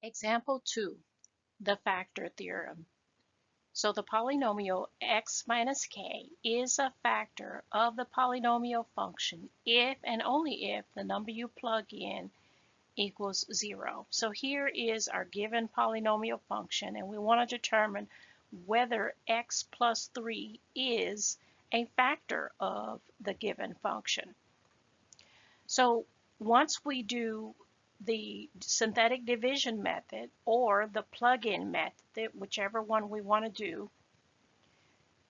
Example 2, the factor theorem. So the polynomial x minus k is a factor of the polynomial function if and only if the number you plug in equals 0. So here is our given polynomial function, and we want to determine whether x plus 3 is a factor of the given function. So once we do the synthetic division method or the plug-in method, whichever one we want to do,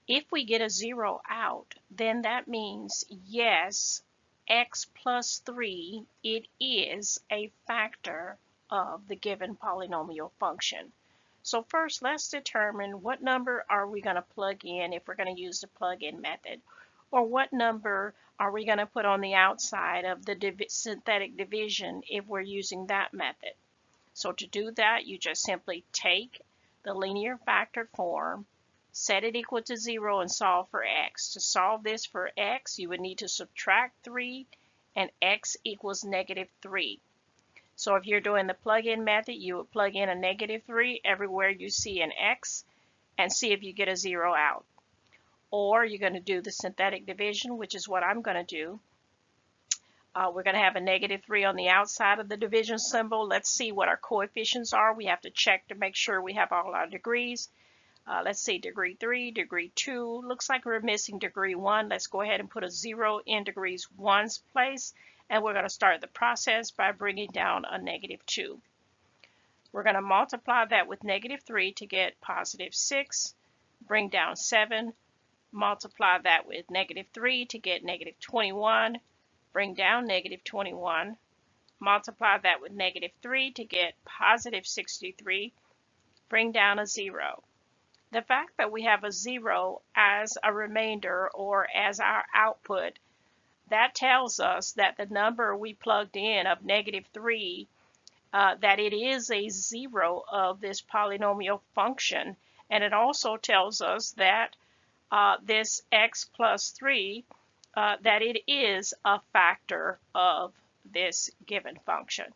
if we get a 0 out, then that means yes, x plus 3, it is a factor of the given polynomial function. So first, let's determine what number are we going to plug in if we're going to use the plug-in method, or what number are we going to put on the outside of the synthetic division if we're using that method. So to do that, you just simply take the linear factor form, set it equal to 0, and solve for x. To solve this for x, you would need to subtract 3, and x equals -3. So if you're doing the plug-in method, you would plug in a -3 everywhere you see an x and see if you get a 0 out. Or you're going to do the synthetic division, which is what I'm going to do. We're going to have a -3 on the outside of the division symbol. Let's see what our coefficients are. We have to check to make sure we have all our degrees. Let's see, degree 3, degree 2. Looks like we're missing degree 1. Let's go ahead and put a 0 in degrees 1's place. And we're going to start the process by bringing down a -2. We're going to multiply that with -3 to get +6. Bring down 7. Multiply that with -3 to get -21. Bring down -21. Multiply that with -3 to get +63. Bring down a 0. The fact that we have a 0 as a remainder or as our output, that tells us that the number we plugged in of -3, that it is a 0 of this polynomial function. And it also tells us that this x plus 3, that it is a factor of this given function.